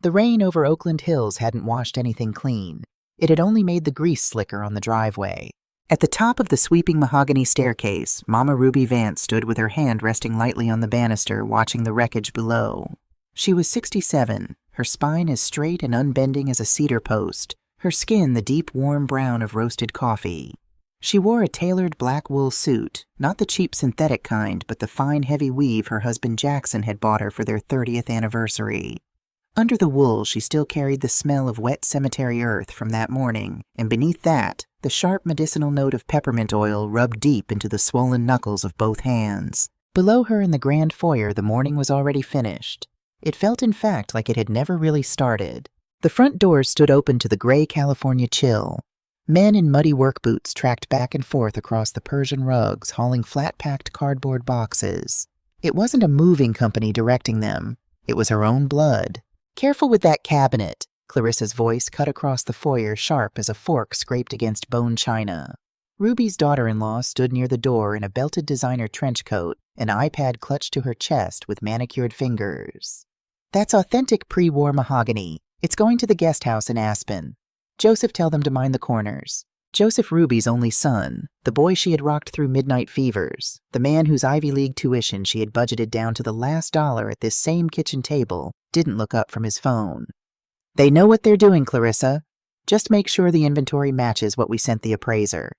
The rain over Oakland Hills hadn't washed anything clean. It had only made the grease slicker on the driveway. At the top of the sweeping mahogany staircase, Mama Ruby Vance stood with her hand resting lightly on the banister, watching the wreckage below. She was 67, her spine as straight and unbending as a cedar post, her skin the deep warm brown of roasted coffee. She wore a tailored black wool suit, not the cheap synthetic kind, but the fine heavy weave her husband Jackson had bought her for their 30th anniversary. Under the wool, she still carried the smell of wet cemetery earth from that morning, and beneath that, the sharp medicinal note of peppermint oil rubbed deep into the swollen knuckles of both hands. Below her in the grand foyer, the morning was already finished. It felt, in fact, like it had never really started. The front doors stood open to the gray California chill. Men in muddy work boots tracked back and forth across the Persian rugs, hauling flat-packed cardboard boxes. It wasn't a moving company directing them. It was her own blood. "Careful with that cabinet," Clarissa's voice cut across the foyer sharp as a fork scraped against bone china. Ruby's daughter-in-law stood near the door in a belted designer trench coat, an iPad clutched to her chest with manicured fingers. "That's authentic pre-war mahogany. It's going to the guest house in Aspen. Joseph, tell them to mind the corners." Joseph, Ruby's only son, the boy she had rocked through midnight fevers, the man whose Ivy League tuition she had budgeted down to the last dollar at this same kitchen table, didn't look up from his phone. "They know what they're doing, Clarissa. Just make sure the inventory matches what we sent the appraiser.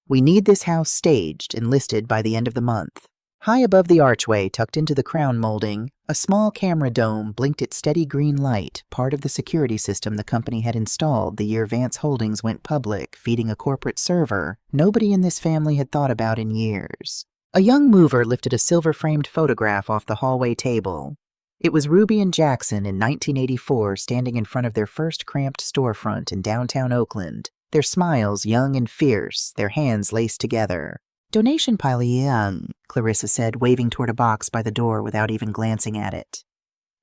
We need this house staged and listed by the end of the month." High above the archway, tucked into the crown molding, a small camera dome blinked its steady green light, part of the security system the company had installed the year Vance Holdings went public, feeding a corporate server nobody in this family had thought about in years. A young mover lifted a silver-framed photograph off the hallway table. It was Ruby and Jackson in 1984 standing in front of their first cramped storefront in downtown Oakland, their smiles young and fierce, their hands laced together. "Donation pile young," Clarissa said, waving toward a box by the door without even glancing at it.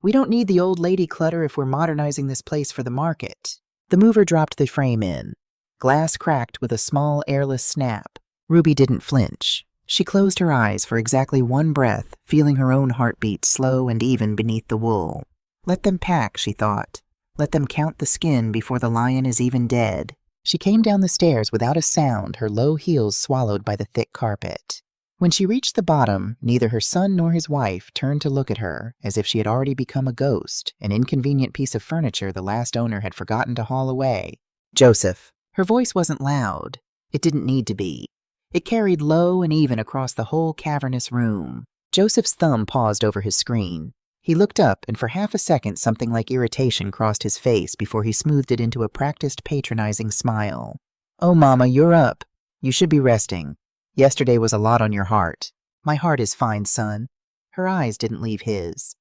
"We don't need the old lady clutter if we're modernizing this place for the market." The mover dropped the frame in. Glass cracked with a small, airless snap. Ruby didn't flinch. She closed her eyes for exactly one breath, feeling her own heartbeat slow and even beneath the wool. Let them pack, she thought. Let them count the skin before the lion is even dead. She came down the stairs without a sound, her low heels swallowed by the thick carpet. When she reached the bottom, neither her son nor his wife turned to look at her, as if she had already become a ghost, an inconvenient piece of furniture the last owner had forgotten to haul away. "Joseph." Her voice wasn't loud. It didn't need to be. It carried low and even across the whole cavernous room. Joseph's thumb paused over his screen. He looked up, and for half a second something like irritation crossed his face before he smoothed it into a practiced, patronizing smile. "Oh, Mama, you're up. You should be resting. Yesterday was a lot on your heart." "My heart is fine, son." Her eyes didn't leave his.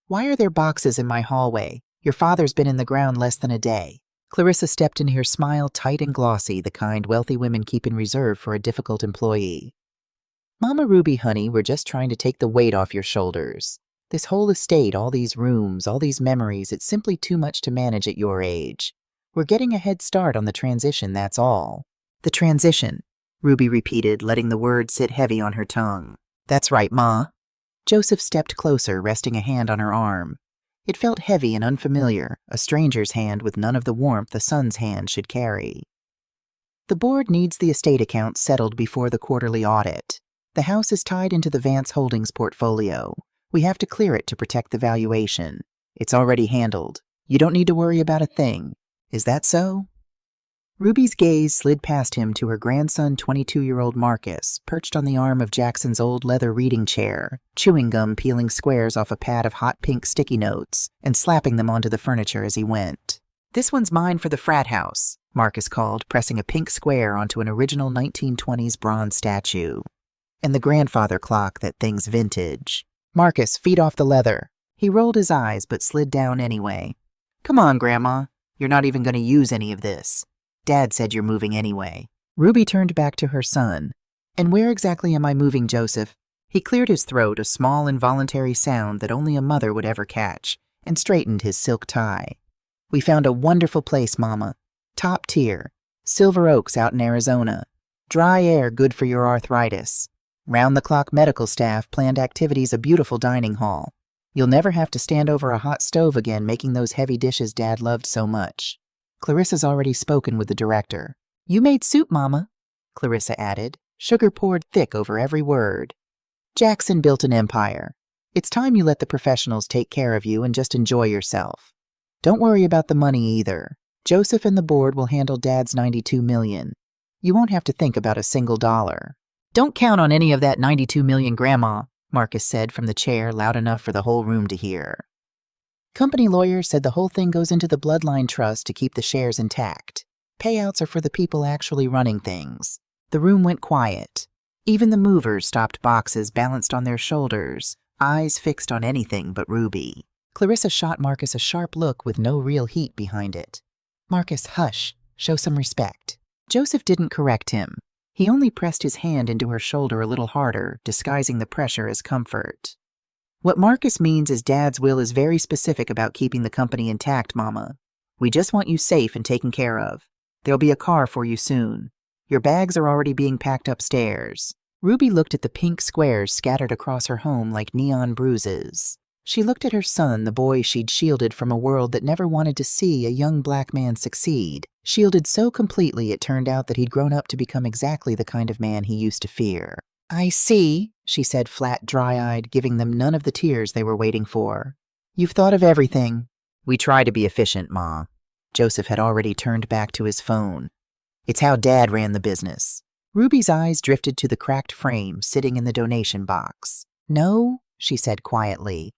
"Why are there boxes in my hallway? Your father's been in the ground less than a day." Clarissa stepped into her smile tight and glossy, the kind wealthy women keep in reserve for a difficult employee. "Mama Ruby, honey, we're just trying to take the weight off your shoulders. This whole estate, all these rooms, all these memories, it's simply too much to manage at your age. We're getting a head start on the transition, that's all." "The transition," Ruby repeated, letting the word sit heavy on her tongue. "That's right, Ma." Joseph stepped closer, resting a hand on her arm. It felt heavy and unfamiliar, a stranger's hand with none of the warmth a son's hand should carry. "The board needs the estate accounts settled before the quarterly audit. The house is tied into the Vance Holdings portfolio. We have to clear it to protect the valuation. It's already handled. You don't need to worry about a thing. Is that so?" Ruby's gaze slid past him to her grandson, 22-year-old Marcus, perched on the arm of Jackson's old leather reading chair, chewing gum peeling squares off a pad of hot pink sticky notes and slapping them onto the furniture as he went. "This one's mine for the frat house," Marcus called, pressing a pink square onto an original 1920s bronze statue. "And the grandfather clock, that thing's vintage." "Marcus, feet off the leather." He rolled his eyes but slid down anyway. "Come on, Grandma. You're not even going to use any of this. Dad said you're moving anyway." Ruby turned back to her son. "And where exactly am I moving, Joseph?" He cleared his throat, a small involuntary sound that only a mother would ever catch, and straightened his silk tie. "We found a wonderful place, Mama. Top tier. Silver Oaks out in Arizona. Dry air good for your arthritis. Round-the-clock medical staff, planned activities, a beautiful dining hall. You'll never have to stand over a hot stove again making those heavy dishes Dad loved so much. Clarissa's already spoken with the director. You made soup, Mama, Clarissa added, sugar poured thick over every word. Jackson built an empire. It's time you let the professionals take care of you and just enjoy yourself. Don't worry about the money either. Joseph and the board will handle Dad's $92 million. You won't have to think about a single dollar. Don't count on any of that $92 million, Grandma, Marcus said from the chair loud enough for the whole room to hear. Company lawyers said the whole thing goes into the Bloodline Trust to keep the shares intact. Payouts are for the people actually running things. The room went quiet. Even the movers stopped boxes balanced on their shoulders, eyes fixed on anything but Ruby. Clarissa shot Marcus a sharp look with no real heat behind it. Marcus, hush. Show some respect. Joseph didn't correct him. He only pressed his hand into her shoulder a little harder, disguising the pressure as comfort. What Marcus means is Dad's will is very specific about keeping the company intact, Mama. We just want you safe and taken care of. There'll be a car for you soon. Your bags are already being packed upstairs. Ruby looked at the pink squares scattered across her home like neon bruises. She looked at her son, the boy she'd shielded from a world that never wanted to see a young black man succeed. Shielded so completely it turned out that he'd grown up to become exactly the kind of man he used to fear. I see, she said flat, dry-eyed, giving them none of the tears they were waiting for. You've thought of everything. We try to be efficient, Ma. Joseph had already turned back to his phone. It's how Dad ran the business. Ruby's eyes drifted to the cracked frame sitting in the donation box. No, she said quietly.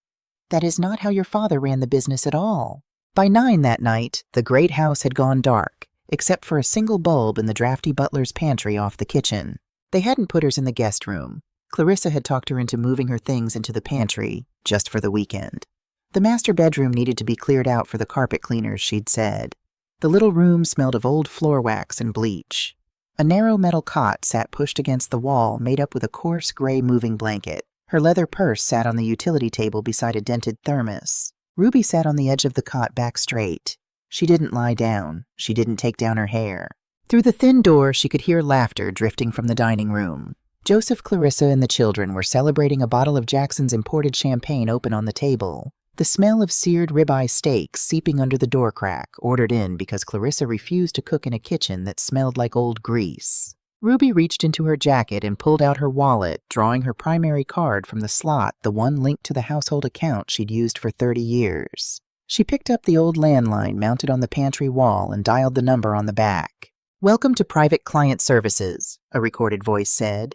That is not how your father ran the business at all. By 9 that night, the great house had gone dark, except for a single bulb in the drafty butler's pantry off the kitchen. They hadn't put hers in the guest room. Clarissa had talked her into moving her things into the pantry, just for the weekend. The master bedroom needed to be cleared out for the carpet cleaners, she'd said. The little room smelled of old floor wax and bleach. A narrow metal cot sat pushed against the wall, made up with a coarse gray moving blanket. Her leather purse sat on the utility table beside a dented thermos. Ruby sat on the edge of the cot back straight. She didn't lie down. She didn't take down her hair. Through the thin door, she could hear laughter drifting from the dining room. Joseph, Clarissa, and the children were celebrating a bottle of Jackson's imported champagne open on the table. The smell of seared ribeye steaks seeping under the door crack, ordered in because Clarissa refused to cook in a kitchen that smelled like old grease. Ruby reached into her jacket and pulled out her wallet, drawing her primary card from the slot, the one linked to the household account she'd used for 30 years. She picked up the old landline mounted on the pantry wall and dialed the number on the back. Welcome to Private Client Services, a recorded voice said.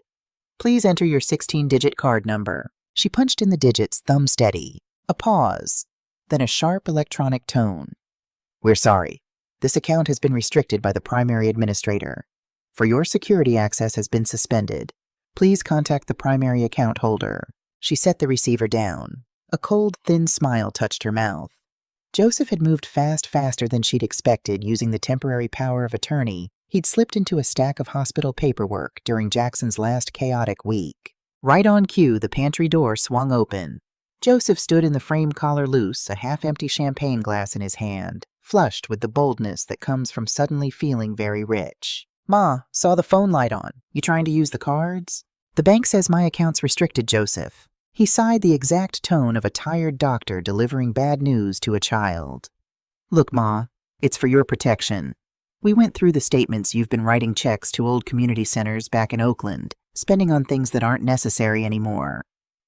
Please enter your 16-digit card number. She punched in the digits, thumb steady. A pause, then a sharp electronic tone. We're sorry. This account has been restricted by the primary administrator. For your security access has been suspended. Please contact the primary account holder. She set the receiver down. A cold, thin smile touched her mouth. Joseph had moved faster than she'd expected using the temporary power of attorney. He'd slipped into a stack of hospital paperwork during Jackson's last chaotic week. Right on cue, the pantry door swung open. Joseph stood in the frame collar loose, a half-empty champagne glass in his hand, flushed with the boldness that comes from suddenly feeling very rich. Ma, saw the phone light on. You trying to use the cards? The bank says my account's restricted, Joseph. He sighed the exact tone of a tired doctor delivering bad news to a child. Look, Ma, it's for your protection. We went through the statements you've been writing checks to old community centers back in Oakland, spending on things that aren't necessary anymore.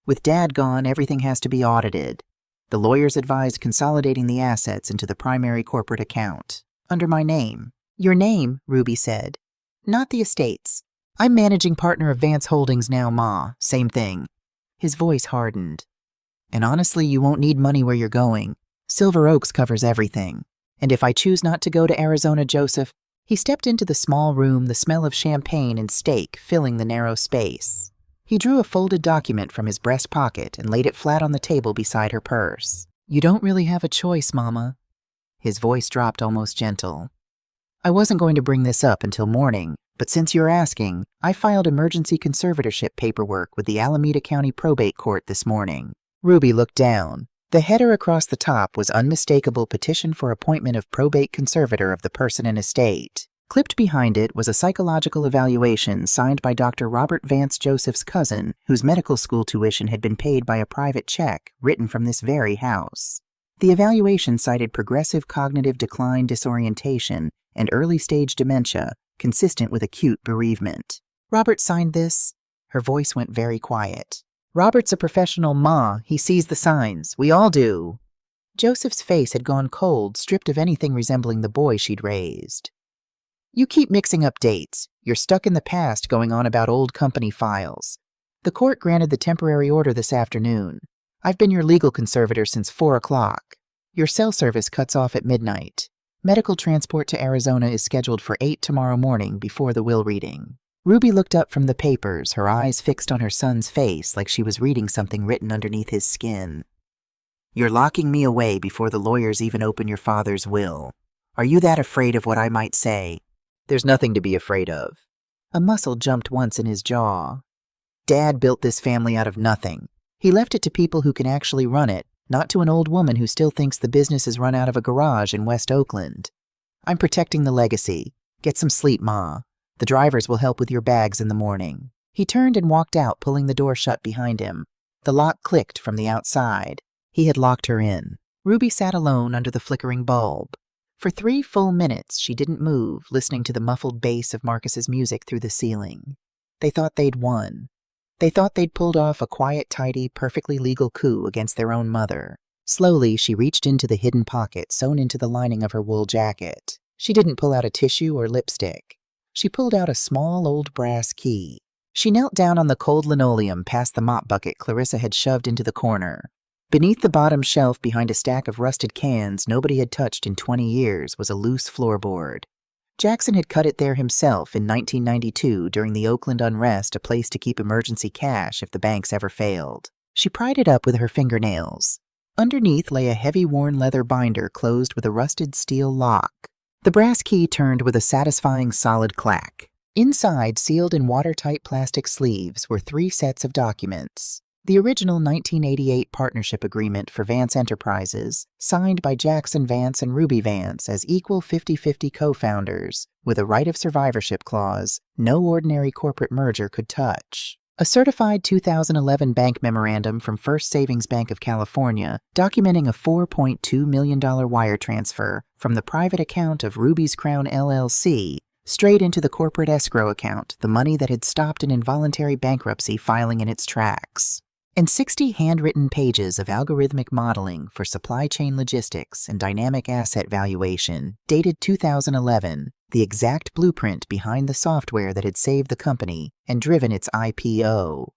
With Dad gone, everything has to be audited. The lawyers advised consolidating the assets into the primary corporate account, under my name. Your name, Ruby said. Not the estates. I'm managing partner of Vance Holdings now, Ma. Same thing. His voice hardened. And honestly, you won't need money where you're going. Silver Oaks covers everything. And if I choose not to go to Arizona, Joseph, he stepped into the small room, the smell of champagne and steak filling the narrow space. He drew a folded document from his breast pocket and laid it flat on the table beside her purse. You don't really have a choice, Mama. His voice dropped almost gentle. I wasn't going to bring this up until morning, but since you're asking, I filed emergency conservatorship paperwork with the Alameda County Probate Court this morning. Ruby looked down. The header across the top was unmistakable petition for appointment of probate conservator of the person and estate. Clipped behind it was a psychological evaluation signed by Dr. Robert Vance Joseph's cousin, whose medical school tuition had been paid by a private check written from this very house. The evaluation cited progressive cognitive decline, disorientation, and early-stage dementia, consistent with acute bereavement. Robert signed this. Her voice went very quiet. Robert's a professional, Ma. He sees the signs. We all do. Joseph's face had gone cold, stripped of anything resembling the boy she'd raised. You keep mixing up dates. You're stuck in the past going on about old company files. The court granted the temporary order this afternoon. I've been your legal conservator since 4 o'clock. Your cell service cuts off at midnight. Medical transport to Arizona is scheduled for 8 tomorrow morning before the will reading. Ruby looked up from the papers, her eyes fixed on her son's face like she was reading something written underneath his skin. You're locking me away before the lawyers even open your father's will. Are you that afraid of what I might say? There's nothing to be afraid of. A muscle jumped once in his jaw. Dad built this family out of nothing. He left it to people who can actually run it, not to an old woman who still thinks the business is run out of a garage in West Oakland. I'm protecting the legacy. Get some sleep, Ma. The drivers will help with your bags in the morning. He turned and walked out, pulling the door shut behind him. The lock clicked from the outside. He had locked her in. Ruby sat alone under the flickering bulb. For 3 full minutes, she didn't move, listening to the muffled bass of Marcus's music through the ceiling. They thought they'd won. They thought they'd pulled off a quiet, tidy, perfectly legal coup against their own mother. Slowly, she reached into the hidden pocket sewn into the lining of her wool jacket. She didn't pull out a tissue or lipstick. She pulled out a small old brass key. She knelt down on the cold linoleum past the mop bucket Clarissa had shoved into the corner. Beneath the bottom shelf behind a stack of rusted cans nobody had touched in 20 years was a loose floorboard. Jackson had cut it there himself in 1992 during the Oakland unrest, a place to keep emergency cash if the banks ever failed. She pried it up with her fingernails. Underneath lay a heavy worn leather binder closed with a rusted steel lock. The brass key turned with a satisfying solid clack. Inside, sealed in watertight plastic sleeves, were 3 sets of documents. The original 1988 partnership agreement for Vance Enterprises, signed by Jackson Vance and Ruby Vance as equal 50-50 co-founders, with a right of survivorship clause no ordinary corporate merger could touch. A certified 2011 bank memorandum from First Savings Bank of California documenting a $4.2 million wire transfer from the private account of Ruby's Crown LLC straight into the corporate escrow account, the money that had stopped an involuntary bankruptcy filing in its tracks. And 60 handwritten pages of algorithmic modeling for supply chain logistics and dynamic asset valuation, dated 2011, the exact blueprint behind the software that had saved the company and driven its IPO.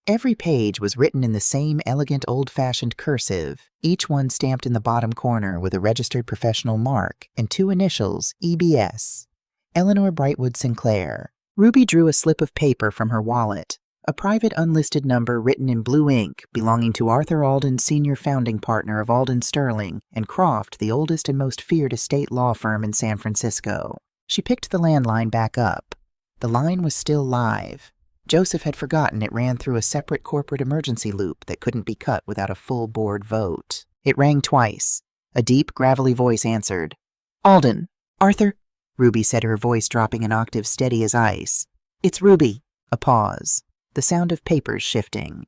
Every page was written in the same elegant old-fashioned cursive, each one stamped in the bottom corner with a registered professional mark and 2 initials, EBS. Eleanor Brightwood Sinclair. Ruby drew a slip of paper from her wallet. A private unlisted number written in blue ink belonging to Arthur Alden, senior founding partner of Alden Sterling, and Croft, the oldest and most feared estate law firm in San Francisco. She picked the landline back up. The line was still live. Joseph had forgotten it ran through a separate corporate emergency loop that couldn't be cut without a full board vote. It rang twice. A deep, gravelly voice answered. Alden. Arthur? Ruby said, her voice dropping an octave, steady as ice. It's Ruby. A pause. The sound of papers shifting.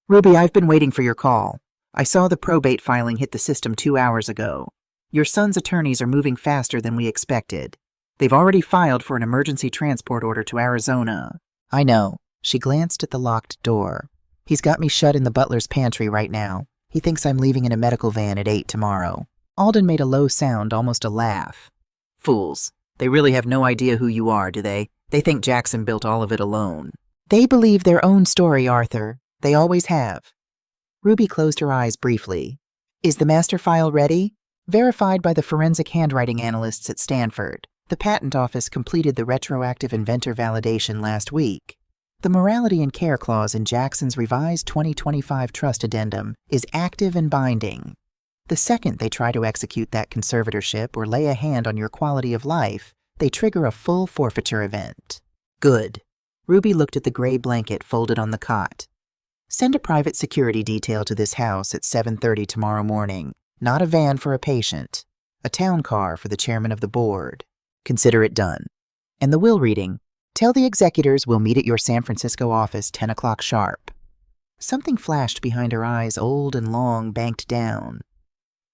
Ruby, I've been waiting for your call. I saw the probate filing hit the system 2 hours ago. Your son's attorneys are moving faster than we expected. They've already filed for an emergency transport order to Arizona. I know. She glanced at the locked door. He's got me shut in the butler's pantry right now. He thinks I'm leaving in a medical van at 8 tomorrow. Alden made a low sound, almost a laugh. Fools. They really have no idea who you are, do they? They think Jackson built all of it alone. They believe their own story, Arthur. They always have. Ruby closed her eyes briefly. Is the master file ready? Verified by the forensic handwriting analysts at Stanford. The patent office completed the retroactive inventor validation last week. The morality and care clause in Jackson's revised 2025 trust addendum is active and binding. The second they try to execute that conservatorship or lay a hand on your quality of life, they trigger a full forfeiture event. Good. Ruby looked at the gray blanket folded on the cot. Send a private security detail to this house at 7:30 tomorrow morning. Not a van for a patient. A town car for the chairman of the board. Consider it done. And the will reading. Tell the executors we'll meet at your San Francisco office 10 o'clock sharp. Something flashed behind her eyes, old and long, banked down.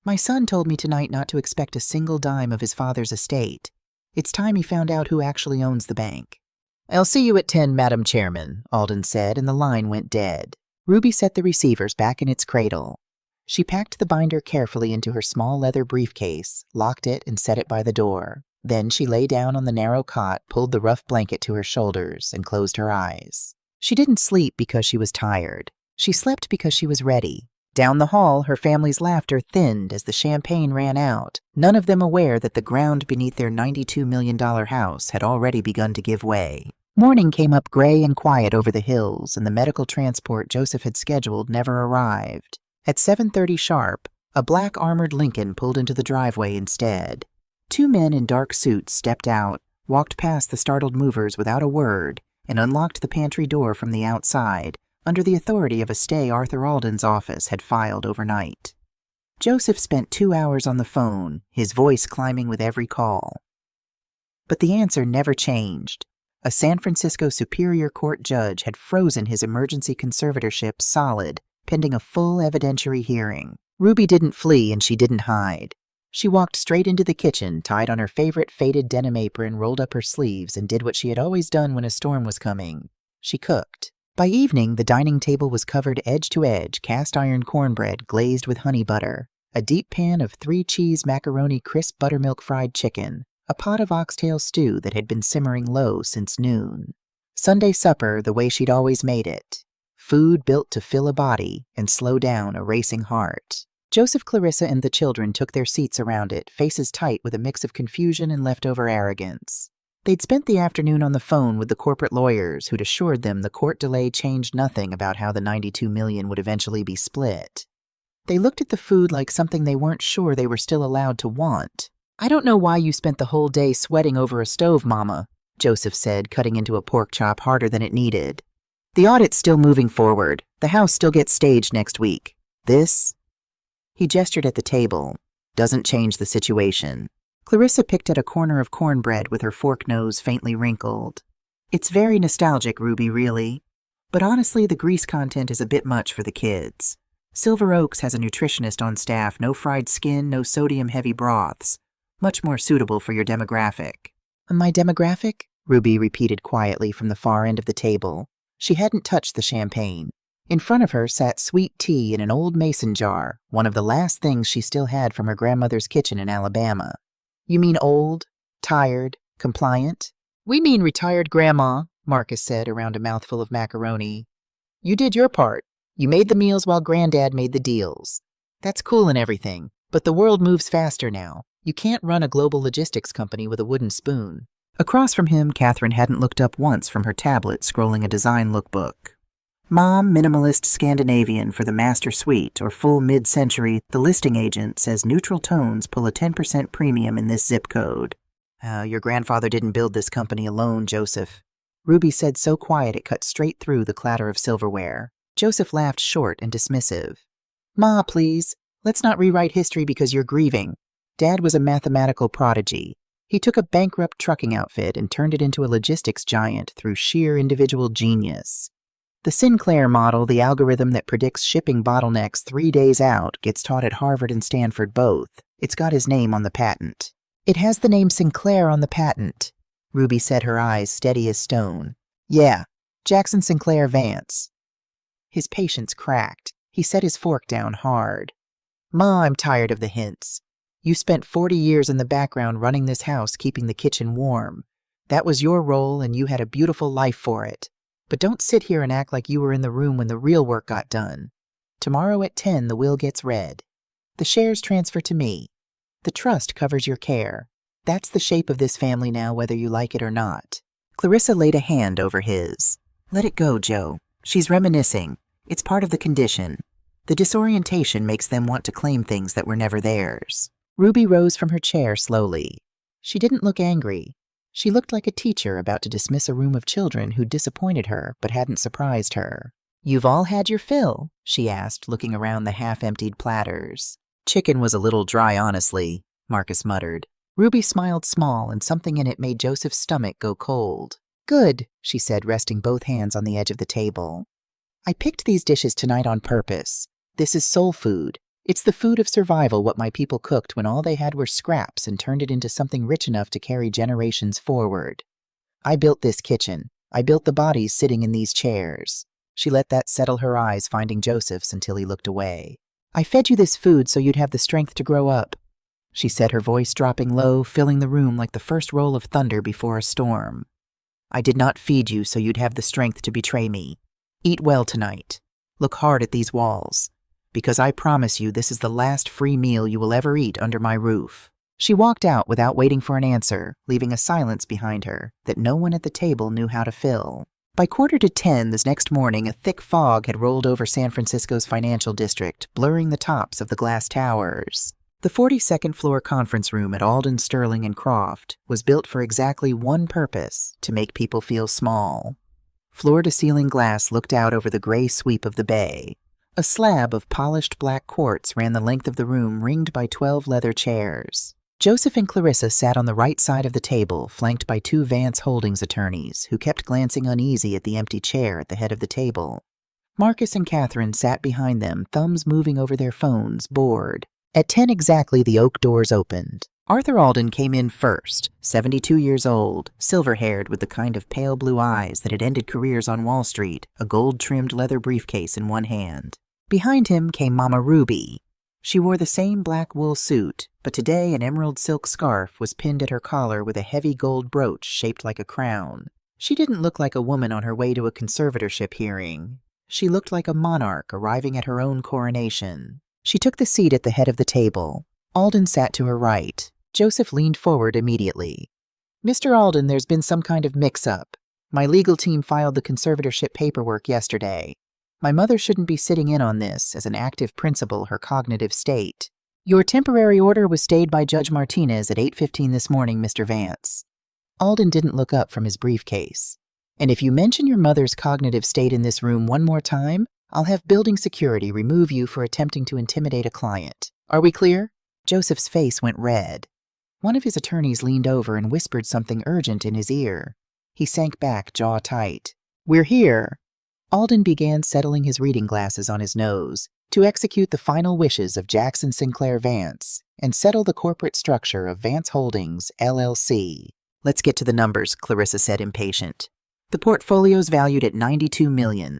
My son told me tonight not to expect a single dime of his father's estate. It's time he found out who actually owns the bank. I'll see you at 10, Madam Chairman, Alden said, and the line went dead. Ruby set the receivers back in its cradle. She packed the binder carefully into her small leather briefcase, locked it, and set it by the door. Then she lay down on the narrow cot, pulled the rough blanket to her shoulders, and closed her eyes. She didn't sleep because she was tired. She slept because she was ready. Down the hall, her family's laughter thinned as the champagne ran out, none of them aware that the ground beneath their $92 million house had already begun to give way. Morning came up gray and quiet over the hills, and the medical transport Joseph had scheduled never arrived. At 7:30 sharp, a black armored Lincoln pulled into the driveway instead. Two men in dark suits stepped out, walked past the startled movers without a word, and unlocked the pantry door from the outside, under the authority of a stay Arthur Alden's office had filed overnight. Joseph spent 2 hours on the phone, his voice climbing with every call. But the answer never changed. A San Francisco Superior Court judge had frozen his emergency conservatorship solid, pending a full evidentiary hearing. Ruby didn't flee and she didn't hide. She walked straight into the kitchen, tied on her favorite faded denim apron, rolled up her sleeves, and did what she had always done when a storm was coming. She cooked. By evening, the dining table was covered edge to edge, cast-iron cornbread glazed with honey butter, a deep pan of 3-cheese macaroni crisp buttermilk fried chicken, a pot of oxtail stew that had been simmering low since noon. Sunday supper the way she'd always made it. Food built to fill a body and slow down a racing heart. Joseph, Clarissa, and the children took their seats around it, faces tight with a mix of confusion and leftover arrogance. They'd spent the afternoon on the phone with the corporate lawyers who'd assured them the court delay changed nothing about how the $92 million would eventually be split. They looked at the food like something they weren't sure they were still allowed to want. "I don't know why you spent the whole day sweating over a stove, Mama," Joseph said, cutting into a pork chop harder than it needed. "The audit's still moving forward. The house still gets staged next week. This," he gestured at the table, "doesn't change the situation." Clarissa picked at a corner of cornbread with her fork nose faintly wrinkled. "It's very nostalgic, Ruby, really. But honestly, the grease content is a bit much for the kids. Silver Oaks has a nutritionist on staff, no fried skin, no sodium-heavy broths. Much more suitable for your demographic." "My demographic?" Ruby repeated quietly from the far end of the table. She hadn't touched the champagne. In front of her sat sweet tea in an old mason jar, one of the last things she still had from her grandmother's kitchen in Alabama. "You mean old, tired, compliant?" "We mean retired Grandma," Marcus said around a mouthful of macaroni. "You did your part. You made the meals while Granddad made the deals. That's cool and everything, but the world moves faster now. You can't run a global logistics company with a wooden spoon." Across from him, Catherine hadn't looked up once from her tablet, scrolling a design lookbook. "Mom, minimalist Scandinavian for the master suite, or full mid-century, the listing agent says neutral tones pull a 10% premium in this zip code." Your grandfather didn't build this company alone, Joseph," Ruby said so quiet it cut straight through the clatter of silverware. Joseph laughed short and dismissive. "Ma, please, let's not rewrite history because you're grieving. Dad was a mathematical prodigy. He took a bankrupt trucking outfit and turned it into a logistics giant through sheer individual genius. The Sinclair model, the algorithm that predicts shipping bottlenecks 3 days out, gets taught at Harvard and Stanford both. It's got his name on the patent." "It has the name Sinclair on the patent," Ruby said, her eyes steady as stone. "Yeah, Jackson Sinclair Vance." His patience cracked. He set his fork down hard. "Ma, I'm tired of the hints. You spent 40 years in the background running this house, keeping the kitchen warm. That was your role, and you had a beautiful life for it. But don't sit here and act like you were in the room when the real work got done. Tomorrow at 10, the will gets read. The shares transfer to me. The trust covers your care. That's the shape of this family now, whether you like it or not." Clarissa laid a hand over his. "Let it go, Joe. She's reminiscing. It's part of the condition. The disorientation makes them want to claim things that were never theirs." Ruby rose from her chair slowly. She didn't look angry. She looked like a teacher about to dismiss a room of children who'd disappointed her but hadn't surprised her. "You've all had your fill?" she asked, looking around the half-emptied platters. "Chicken was a little dry, honestly," Marcus muttered. Ruby smiled small, and something in it made Joseph's stomach go cold. "Good," she said, resting both hands on the edge of the table. "I picked these dishes tonight on purpose. This is soul food. It's the food of survival, what my people cooked when all they had were scraps and turned it into something rich enough to carry generations forward. I built this kitchen. I built the bodies sitting in these chairs." She let that settle her eyes, finding Joseph's until he looked away. "I fed you this food so you'd have the strength to grow up," she said, her voice dropping low, filling the room like the first roll of thunder before a storm. "I did not feed you so you'd have the strength to betray me. Eat well tonight. Look hard at these walls, because I promise you this is the last free meal you will ever eat under my roof." She walked out without waiting for an answer, leaving a silence behind her that no one at the table knew how to fill. By 9:45 this next morning, a thick fog had rolled over San Francisco's financial district, blurring the tops of the glass towers. The 42nd floor conference room at Alden, Sterling, and Croft was built for exactly one purpose: to make people feel small. Floor-to-ceiling glass looked out over the gray sweep of the bay. A slab of polished black quartz ran the length of the room, ringed by 12 leather chairs. Joseph and Clarissa sat on the right side of the table, flanked by 2 Vance Holdings attorneys, who kept glancing uneasy at the empty chair at the head of the table. Marcus and Catherine sat behind them, thumbs moving over their phones, bored. At 10 exactly, the oak doors opened. Arthur Alden came in first, 72 years old, silver-haired with the kind of pale blue eyes that had ended careers on Wall Street, a gold-trimmed leather briefcase in one hand. Behind him came Mama Ruby. She wore the same black wool suit, but today an emerald silk scarf was pinned at her collar with a heavy gold brooch shaped like a crown. She didn't look like a woman on her way to a conservatorship hearing. She looked like a monarch arriving at her own coronation. She took the seat at the head of the table. Alden sat to her right. Joseph leaned forward immediately. "Mr. Alden, there's been some kind of mix-up. My legal team filed the conservatorship paperwork yesterday. My mother shouldn't be sitting in on this, as an active principal, her cognitive state. Your temporary order was stayed by Judge Martinez at 8:15 this morning, Mr. Vance." Alden didn't look up from his briefcase. "And if you mention your mother's cognitive state in this room one more time, I'll have building security remove you for attempting to intimidate a client. Are we clear?" Joseph's face went red. One of his attorneys leaned over and whispered something urgent in his ear. He sank back, jaw tight. "We're here." Alden began settling his reading glasses on his nose to execute the final wishes of Jackson Sinclair Vance and settle the corporate structure of Vance Holdings, LLC. "Let's get to the numbers," Clarissa said, impatient. "The portfolio's valued at $92 million.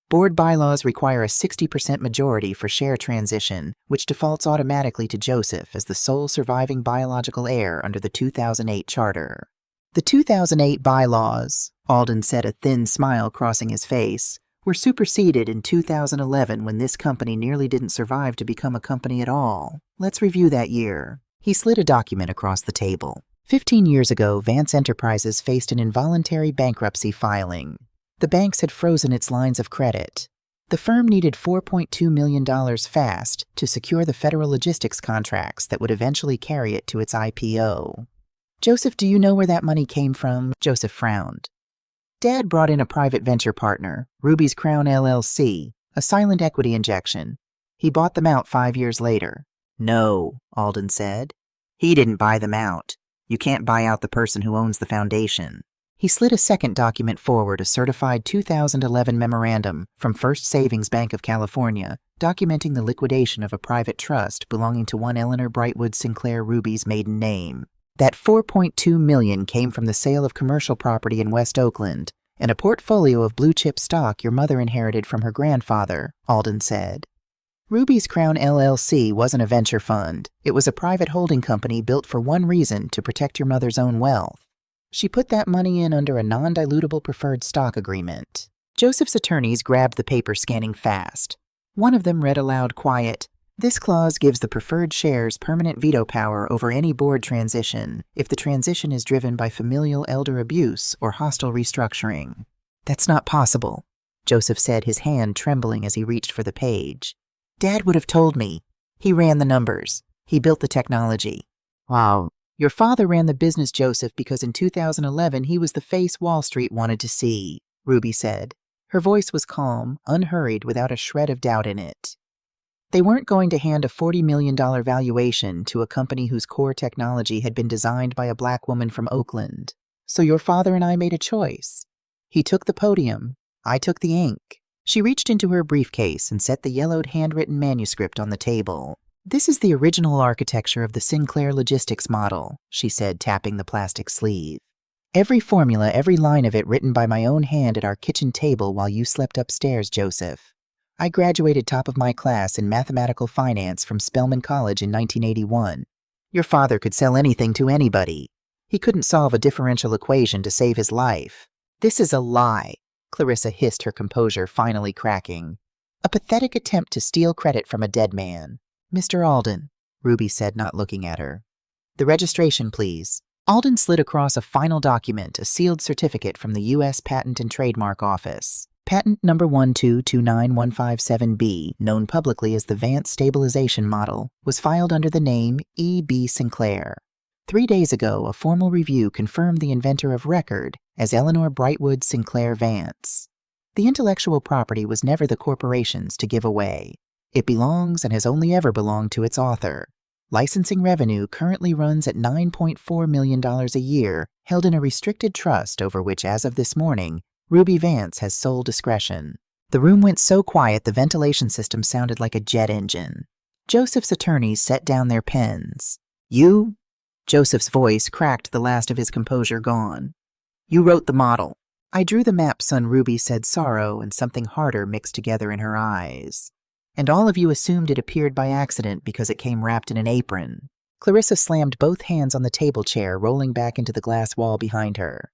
Board bylaws require a 60% majority for share transition, which defaults automatically to Joseph as the sole surviving biological heir under the 2008 charter. The 2008 bylaws," Alden said, a thin smile crossing his face, "were superseded in 2011 when this company nearly didn't survive to become a company at all. Let's review that year." He slid a document across the table. 15 years ago, Vance Enterprises faced an involuntary bankruptcy filing. The banks had frozen its lines of credit. The firm needed $4.2 million fast to secure the federal logistics contracts that would eventually carry it to its IPO. "Joseph, do you know where that money came from?" Joseph frowned. "Dad brought in a private venture partner, Ruby's Crown LLC, a silent equity injection. He bought them out 5 years later." "No," Alden said. "He didn't buy them out. You can't buy out the person who owns the foundation." He slid a second document forward, a certified 2011 memorandum from First Savings Bank of California, documenting the liquidation of a private trust belonging to one Eleanor Brightwood Sinclair Ruby's maiden name. That $4.2 million came from the sale of commercial property in West Oakland and a portfolio of blue-chip stock your mother inherited from her grandfather, Alden said. Ruby's Crown LLC wasn't a venture fund. It was a private holding company built for one reason: to protect your mother's own wealth. She put that money in under a non-dilutable preferred stock agreement. Joseph's attorneys grabbed the paper, scanning fast. One of them read aloud, quiet, "This clause gives the preferred shares permanent veto power over any board transition if the transition is driven by familial elder abuse or hostile restructuring." "That's not possible," Joseph said, his hand trembling as he reached for the page. "Dad would have told me. He ran the numbers. He built the technology." "Wow. Your father ran the business, Joseph, because in 2011 he was the face Wall Street wanted to see," Ruby said. Her voice was calm, unhurried, without a shred of doubt in it. They weren't going to hand a $40 million valuation to a company whose core technology had been designed by a black woman from Oakland. So your father and I made a choice. He took the podium. I took the ink. She reached into her briefcase and set the yellowed handwritten manuscript on the table. This is the original architecture of the Sinclair logistics model, she said, tapping the plastic sleeve. Every formula, every line of it written by my own hand at our kitchen table while you slept upstairs, Joseph. I graduated top of my class in mathematical finance from Spelman College in 1981. Your father could sell anything to anybody. He couldn't solve a differential equation to save his life. This is a lie, Clarissa hissed, her composure finally cracking. A pathetic attempt to steal credit from a dead man. Mr. Alden, Ruby said, not looking at her. The registration, please. Alden slid across a final document, a sealed certificate from the U.S. Patent and Trademark Office. Patent number 1229157B, known publicly as the Vance Stabilization Model, was filed under the name E.B. Sinclair. 3 days ago, a formal review confirmed the inventor of record as Eleanor Brightwood Sinclair Vance. The intellectual property was never the corporation's to give away. It belongs and has only ever belonged to its author. Licensing revenue currently runs at $9.4 million a year, held in a restricted trust over which, as of this morning, Ruby Vance has sole discretion. The room went so quiet the ventilation system sounded like a jet engine. Joseph's attorneys set down their pens. You? Joseph's voice cracked, the last of his composure gone. You wrote the model. I drew the map, son. Ruby said, sorrow and something harder mixed together in her eyes. And all of you assumed it appeared by accident because it came wrapped in an apron. Clarissa slammed both hands on the table chair, rolling back into the glass wall behind her.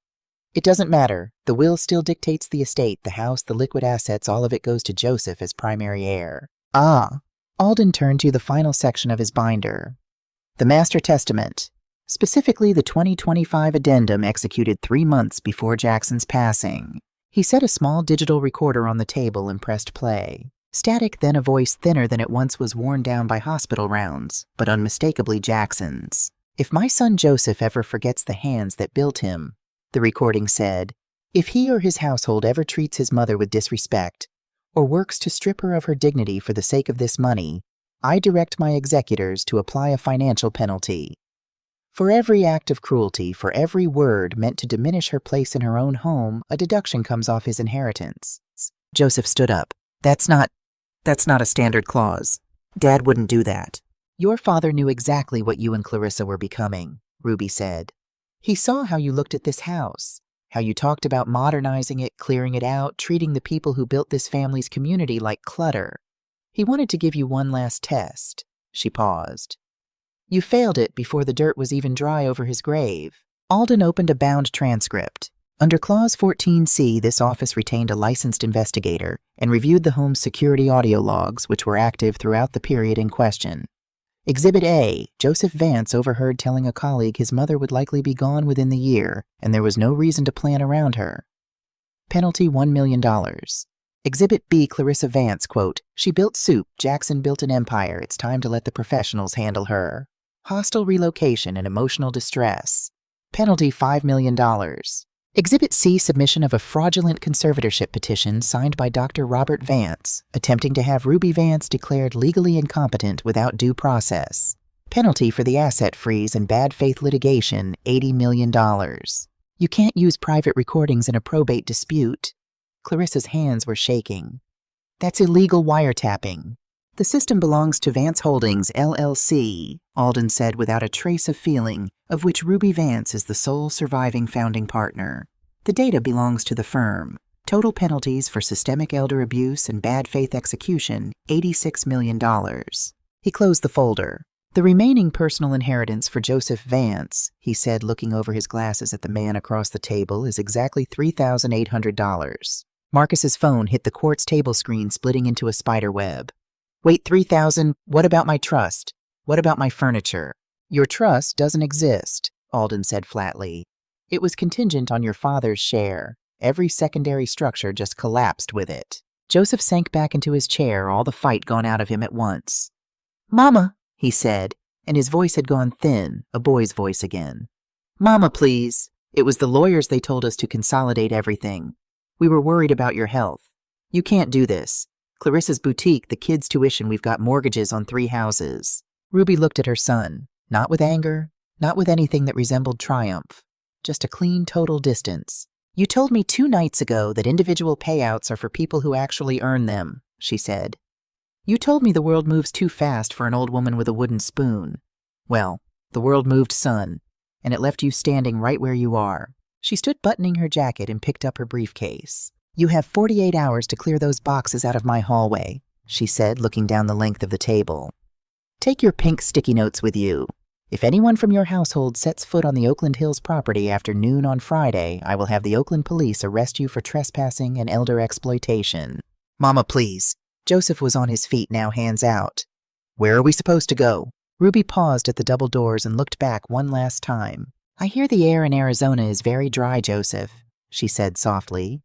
It doesn't matter. The will still dictates the estate, the house, the liquid assets, all of it goes to Joseph as primary heir. Ah. Alden turned to the final section of his binder. The Master Testament. Specifically the 2025 addendum executed 3 months before Jackson's passing. He set a small digital recorder on the table and pressed play. Static, then a voice thinner than it once was, worn down by hospital rounds, but unmistakably Jackson's. If my son Joseph ever forgets the hands that built him, the recording said, if he or his household ever treats his mother with disrespect, or works to strip her of her dignity for the sake of this money, I direct my executors to apply a financial penalty. For every act of cruelty, for every word meant to diminish her place in her own home, a deduction comes off his inheritance. Joseph stood up. That's not a standard clause. Dad wouldn't do that. Your father knew exactly what you and Clarissa were becoming, Ruby said. He saw how you looked at this house, how you talked about modernizing it, clearing it out, treating the people who built this family's community like clutter. He wanted to give you one last test. She paused. You failed it before the dirt was even dry over his grave. Alden opened a bound transcript. Under Clause 14C, this office retained a licensed investigator and reviewed the home's security audio logs, which were active throughout the period in question. Exhibit A, Joseph Vance overheard telling a colleague his mother would likely be gone within the year, and there was no reason to plan around her. Penalty $1 million. Exhibit B, Clarissa Vance, quote, she built soup, Jackson built an empire, it's time to let the professionals handle her. Hostile relocation and emotional distress. Penalty $5 million. Exhibit C, submission of a fraudulent conservatorship petition signed by Dr. Robert Vance, attempting to have Ruby Vance declared legally incompetent without due process. Penalty for the asset freeze and bad faith litigation, $80 million. You can't use private recordings in a probate dispute. Clarissa's hands were shaking. That's illegal wiretapping. The system belongs to Vance Holdings, LLC, Alden said without a trace of feeling, of which Ruby Vance is the sole surviving founding partner. The data belongs to the firm. Total penalties for systemic elder abuse and bad faith execution, $86 million. He closed the folder. The remaining personal inheritance for Joseph Vance, he said, looking over his glasses at the man across the table, is exactly $3,800. Marcus's phone hit the quartz table screen, splitting into a spider web. Wait, $3,000? What about my trust? What about my furniture? Your trust doesn't exist, Alden said flatly. It was contingent on your father's share. Every secondary structure just collapsed with it. Joseph sank back into his chair, all the fight gone out of him at once. Mama, he said, and his voice had gone thin, a boy's voice again. Mama, please. It was the lawyers. They told us to consolidate everything. We were worried about your health. You can't do this. Clarissa's boutique, the kids' tuition, we've got mortgages on 3 houses. Ruby looked at her son, not with anger, not with anything that resembled triumph, just a clean total distance. You told me 2 nights ago that individual payouts are for people who actually earn them, she said. You told me the world moves too fast for an old woman with a wooden spoon. Well, the world moved, son, and it left you standing right where you are. She stood buttoning her jacket and picked up her briefcase. You have 48 hours to clear those boxes out of my hallway, she said, looking down the length of the table. Take your pink sticky notes with you. If anyone from your household sets foot on the Oakland Hills property after noon on Friday, I will have the Oakland police arrest you for trespassing and elder exploitation. Mama, please. Joseph was on his feet now, hands out. Where are we supposed to go? Ruby paused at the double doors and looked back one last time. I hear the air in Arizona is very dry, Joseph, she said softly.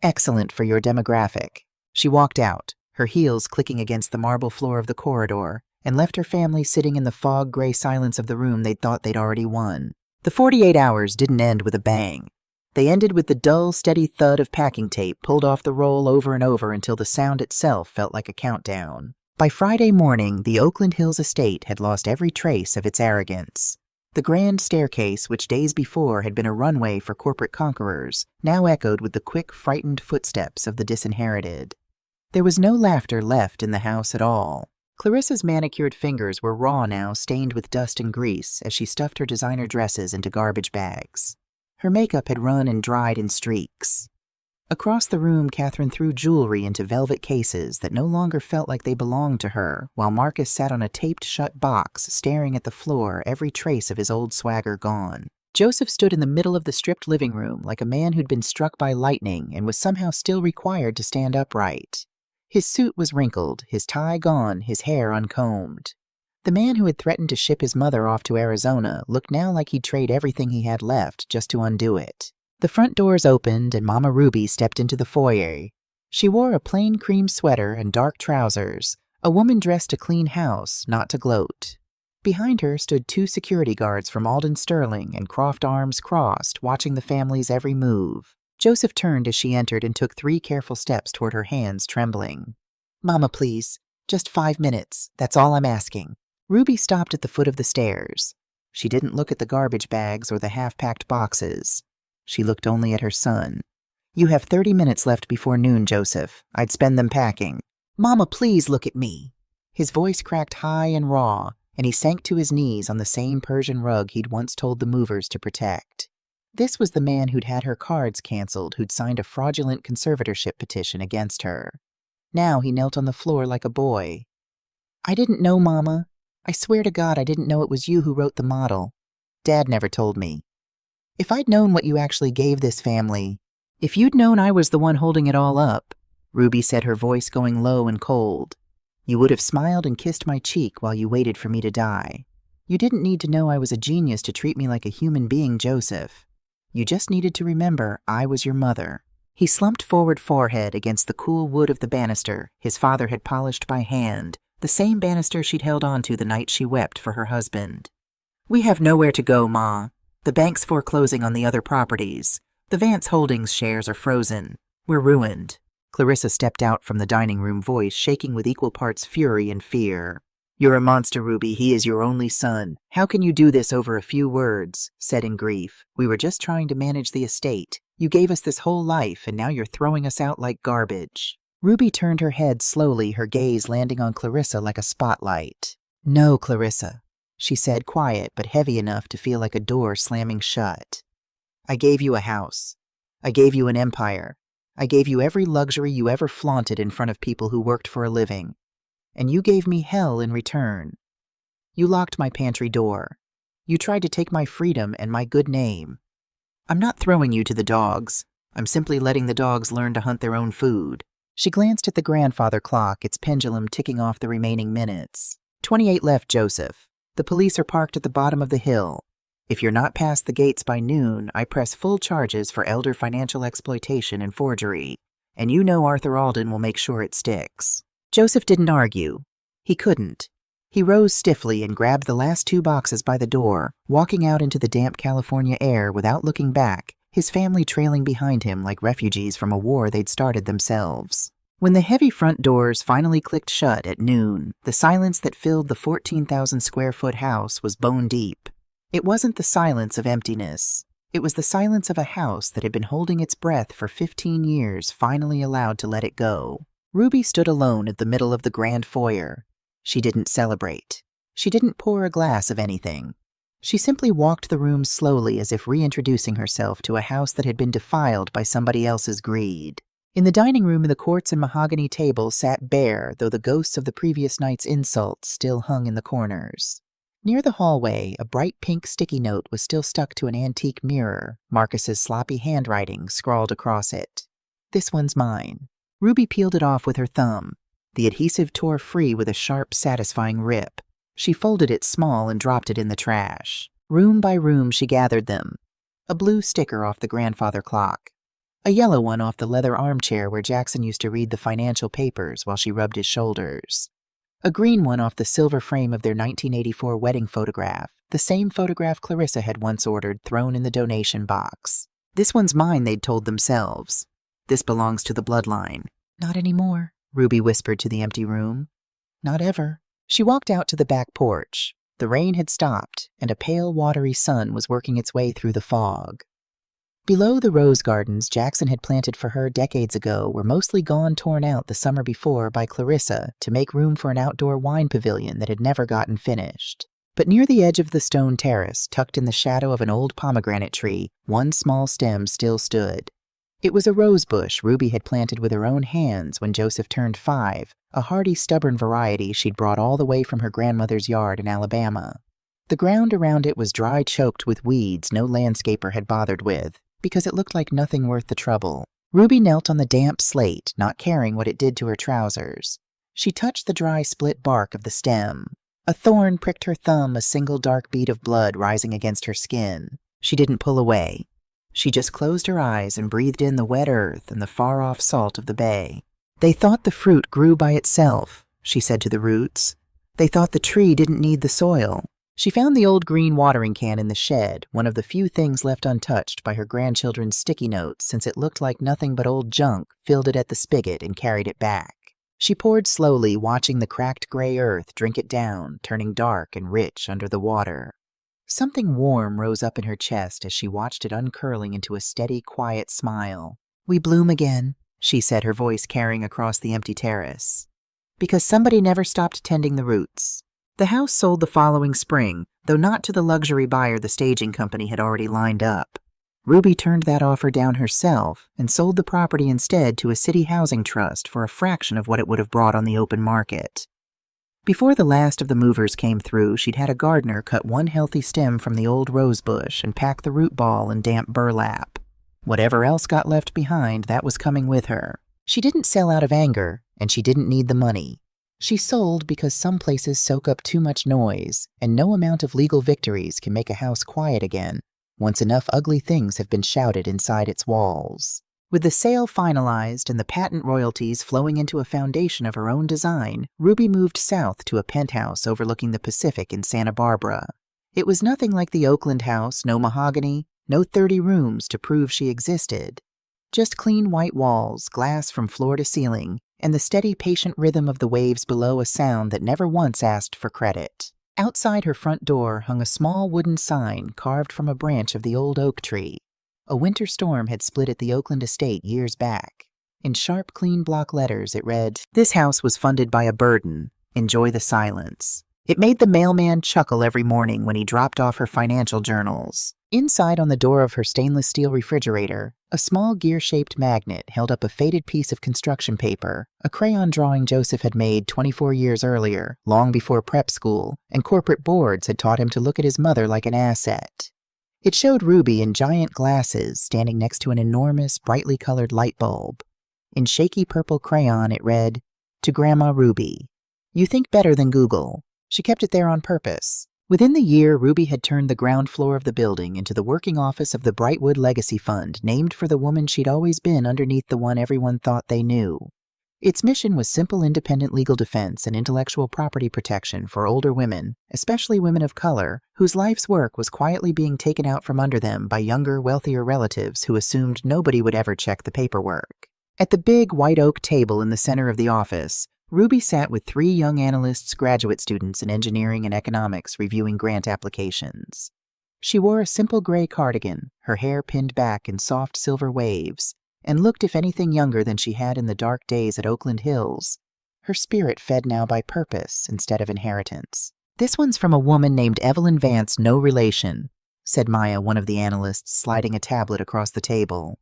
Excellent for your demographic. She walked out, her heels clicking against the marble floor of the corridor, and left her family sitting in the fog-gray silence of the room they'd thought they'd already won. The 48 hours didn't end with a bang. They ended with the dull, steady thud of packing tape pulled off the roll over and over until the sound itself felt like a countdown. By Friday morning, the Oakland Hills estate had lost every trace of its arrogance. The grand staircase, which days before had been a runway for corporate conquerors, now echoed with the quick, frightened footsteps of the disinherited. There was no laughter left in the house at all. Clarissa's manicured fingers were raw now, stained with dust and grease, as she stuffed her designer dresses into garbage bags. Her makeup had run and dried in streaks. Across the room, Catherine threw jewelry into velvet cases that no longer felt like they belonged to her, while Marcus sat on a taped-shut box, staring at the floor, every trace of his old swagger gone. Joseph stood in the middle of the stripped living room like a man who'd been struck by lightning and was somehow still required to stand upright. His suit was wrinkled, his tie gone, his hair uncombed. The man who had threatened to ship his mother off to Arizona looked now like he'd trade everything he had left just to undo it. The front doors opened and Mama Ruby stepped into the foyer. She wore a plain cream sweater and dark trousers, a woman dressed to clean house, not to gloat. Behind her stood 2 security guards from Alden Sterling and Croft, arms crossed, watching the family's every move. Joseph turned as she entered and took 3 careful steps toward her, hands trembling. Mama, please. Just 5 minutes. That's all I'm asking. Ruby stopped at the foot of the stairs. She didn't look at the garbage bags or the half-packed boxes. She looked only at her son. You have 30 minutes left before noon, Joseph. I'd spend them packing. Mama, please look at me. His voice cracked high and raw, and he sank to his knees on the same Persian rug he'd once told the movers to protect. This was the man who'd had her cards canceled, who'd signed a fraudulent conservatorship petition against her. Now he knelt on the floor like a boy. I didn't know, Mama. I swear to God I didn't know it was you who wrote the model. Dad never told me. If I'd known what you actually gave this family, if you'd known I was the one holding it all up, Ruby said, her voice going low and cold, you would have smiled and kissed my cheek while you waited for me to die. You didn't need to know I was a genius to treat me like a human being, Joseph. You just needed to remember I was your mother. He slumped forward, forehead against the cool wood of the banister his father had polished by hand, the same banister she'd held onto the night she wept for her husband. We have nowhere to go, Ma. The bank's foreclosing on the other properties. The Vance Holdings shares are frozen. We're ruined. Clarissa stepped out from the dining room, voice shaking with equal parts fury and fear. You're a monster, Ruby. He is your only son. How can you do this over a few words? Said in grief. We were just trying to manage the estate. You gave us this whole life, and now you're throwing us out like garbage. Ruby turned her head slowly, her gaze landing on Clarissa like a spotlight. No, Clarissa, she said, quiet but heavy enough to feel like a door slamming shut. I gave you a house. I gave you an empire. I gave you every luxury you ever flaunted in front of people who worked for a living. And you gave me hell in return. You locked my pantry door. You tried to take my freedom and my good name. I'm not throwing you to the dogs. I'm simply letting the dogs learn to hunt their own food. She glanced at the grandfather clock, its pendulum ticking off the remaining minutes. 28 left, Joseph. The police are parked at the bottom of the hill. If you're not past the gates by noon, I press full charges for elder financial exploitation and forgery. And you know Arthur Alden will make sure it sticks. Joseph didn't argue. He couldn't. He rose stiffly and grabbed the last 2 boxes by the door, walking out into the damp California air without looking back, his family trailing behind him like refugees from a war they'd started themselves. When the heavy front doors finally clicked shut at noon, the silence that filled the 14,000-square-foot house was bone deep. It wasn't the silence of emptiness. It was the silence of a house that had been holding its breath for 15 years, finally allowed to let it go. Ruby stood alone at the middle of the grand foyer. She didn't celebrate. She didn't pour a glass of anything. She simply walked the room slowly, as if reintroducing herself to a house that had been defiled by somebody else's greed. In the dining room, the quartz and mahogany table sat bare, though the ghosts of the previous night's insults still hung in the corners. Near the hallway, a bright pink sticky note was still stuck to an antique mirror, Marcus's sloppy handwriting scrawled across it. "This one's mine." Ruby peeled it off with her thumb. The adhesive tore free with a sharp, satisfying rip. She folded it small and dropped it in the trash. Room by room she gathered them. A blue sticker off the grandfather clock. A yellow one off the leather armchair where Jackson used to read the financial papers while she rubbed his shoulders. A green one off the silver frame of their 1984 wedding photograph, the same photograph Clarissa had once ordered, thrown in the donation box. "This one's mine," they'd told themselves. "This belongs to the bloodline." "Not anymore," Ruby whispered to the empty room. "Not ever." She walked out to the back porch. The rain had stopped, and a pale, watery sun was working its way through the fog. Below, the rose gardens Jackson had planted for her decades ago were mostly gone, torn out the summer before by Clarissa to make room for an outdoor wine pavilion that had never gotten finished. But near the edge of the stone terrace, tucked in the shadow of an old pomegranate tree, one small stem still stood. It was a rose bush Ruby had planted with her own hands when Joseph turned 5, a hardy, stubborn variety she'd brought all the way from her grandmother's yard in Alabama. The ground around it was dry, choked with weeds no landscaper had bothered with, because it looked like nothing worth the trouble. Ruby knelt on the damp slate, not caring what it did to her trousers. She touched the dry, split bark of the stem. A thorn pricked her thumb, a single dark bead of blood rising against her skin. She didn't pull away. She just closed her eyes and breathed in the wet earth and the far-off salt of the bay. "They thought the fruit grew by itself," she said to the roots. "They thought the tree didn't need the soil." She found the old green watering can in the shed, one of the few things left untouched by her grandchildren's sticky notes, since it looked like nothing but old junk, filled it at the spigot and carried it back. She poured slowly, watching the cracked gray earth drink it down, turning dark and rich under the water. Something warm rose up in her chest as she watched it uncurling into a steady, quiet smile. "We bloom again," she said, her voice carrying across the empty terrace. "Because somebody never stopped tending the roots." The house sold the following spring, though not to the luxury buyer the staging company had already lined up. Ruby turned that offer down herself and sold the property instead to a city housing trust for a fraction of what it would have brought on the open market. Before the last of the movers came through, she'd had a gardener cut one healthy stem from the old rose bush and pack the root ball in damp burlap. Whatever else got left behind, that was coming with her. She didn't sell out of anger, and she didn't need the money. She sold because some places soak up too much noise, and no amount of legal victories can make a house quiet again, once enough ugly things have been shouted inside its walls. With the sale finalized and the patent royalties flowing into a foundation of her own design, Ruby moved south to a penthouse overlooking the Pacific in Santa Barbara. It was nothing like the Oakland house, no mahogany, no 30 rooms to prove she existed. Just clean white walls, glass from floor to ceiling, and the steady, patient rhythm of the waves below, a sound that never once asked for credit. Outside her front door hung a small wooden sign carved from a branch of the old oak tree. A winter storm had split at the Oakland estate years back. In sharp, clean block letters it read, "This house was funded by a burden. Enjoy the silence." It made the mailman chuckle every morning when he dropped off her financial journals. Inside, on the door of her stainless steel refrigerator, a small gear-shaped magnet held up a faded piece of construction paper, a crayon drawing Joseph had made 24 years earlier, long before prep school, and corporate boards had taught him to look at his mother like an asset. It showed Ruby in giant glasses standing next to an enormous, brightly colored light bulb. In shaky purple crayon it read, "To Grandma Ruby. You think better than Google." She kept it there on purpose. Within the year, Ruby had turned the ground floor of the building into the working office of the Brightwood Legacy Fund, named for the woman she'd always been underneath the one everyone thought they knew. Its mission was simple, independent legal defense and intellectual property protection for older women, especially women of color, whose life's work was quietly being taken out from under them by younger, wealthier relatives who assumed nobody would ever check the paperwork. At the big white oak table in the center of the office, Ruby sat with 3 young analysts, graduate students in engineering and economics reviewing grant applications. She wore a simple gray cardigan, her hair pinned back in soft silver waves, and looked if anything younger than she had in the dark days at Oakland Hills. Her spirit fed now by purpose instead of inheritance. "This one's from a woman named Evelyn Vance, no relation," said Maya, one of the analysts, sliding a tablet across the table.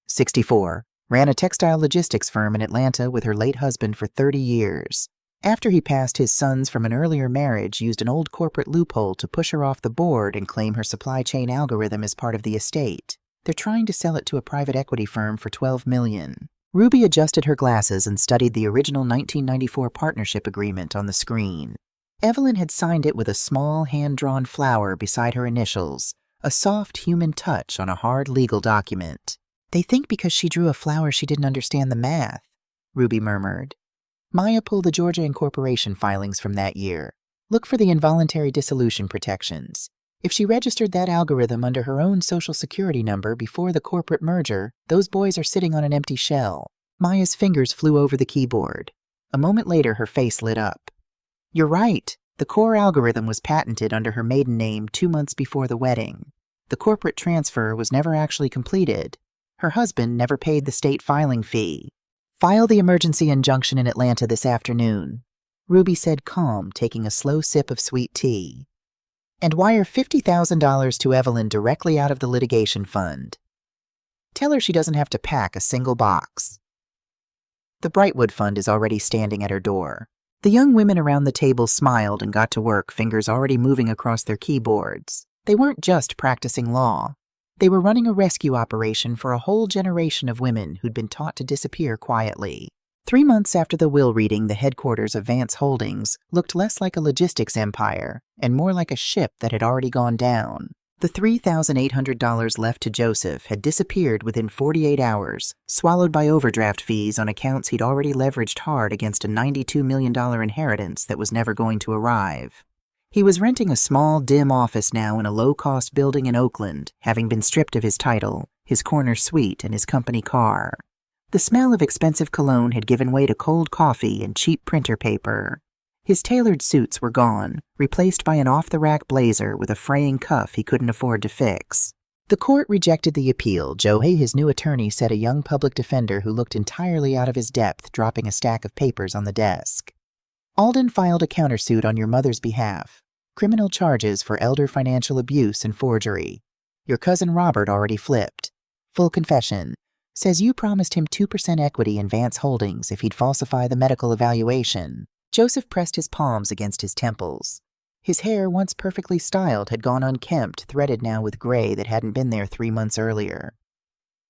64. Ran a textile logistics firm in Atlanta with her late husband for 30 years. After he passed, his sons from an earlier marriage used an old corporate loophole to push her off the board and claim her supply chain algorithm as part of the estate. They're trying to sell it to a private equity firm for $12 million. Ruby adjusted her glasses and studied the original 1994 partnership agreement on the screen. Evelyn had signed it with a small hand-drawn flower beside her initials, a soft human touch on a hard legal document. "They think because she drew a flower she didn't understand the math," Ruby murmured. Maya pulled the Georgia incorporation filings from that year. Look for the involuntary dissolution protections. If she registered that algorithm under her own social security number before the corporate merger, those boys are sitting on an empty shell. Maya's fingers flew over the keyboard. A moment later, her face lit up. "You're right. The core algorithm was patented under her maiden name 2 months before the wedding. The corporate transfer was never actually completed. Her husband never paid the state filing fee. File the emergency injunction in Atlanta this afternoon," Ruby said, calm, taking a slow sip of sweet tea. "And wire $50,000 to Evelyn directly out of the litigation fund. Tell her she doesn't have to pack a single box." The Brightwood Fund is already standing at her door. The young women around the table smiled and got to work, fingers already moving across their keyboards. They weren't just practicing law. They were running a rescue operation for a whole generation of women who'd been taught to disappear quietly. 3 months after the will reading, the headquarters of Vance Holdings looked less like a logistics empire and more like a ship that had already gone down. The $3,800 left to Joseph had disappeared within 48 hours, swallowed by overdraft fees on accounts he'd already leveraged hard against a $92 million inheritance that was never going to arrive. He was renting a small, dim office now in a low-cost building in Oakland, having been stripped of his title, his corner suite, and his company car. The smell of expensive cologne had given way to cold coffee and cheap printer paper. His tailored suits were gone, replaced by an off-the-rack blazer with a fraying cuff he couldn't afford to fix. The court rejected the appeal. Joe Hay, his new attorney, said a young public defender who looked entirely out of his depth, dropping a stack of papers on the desk. "Alden filed a countersuit on your mother's behalf. Criminal charges for elder financial abuse and forgery. Your cousin Robert already flipped. Full confession. Says you promised him 2% equity in Vance Holdings if he'd falsify the medical evaluation." Joseph pressed his palms against his temples. His hair, once perfectly styled, had gone unkempt, threaded now with gray that hadn't been there 3 months earlier.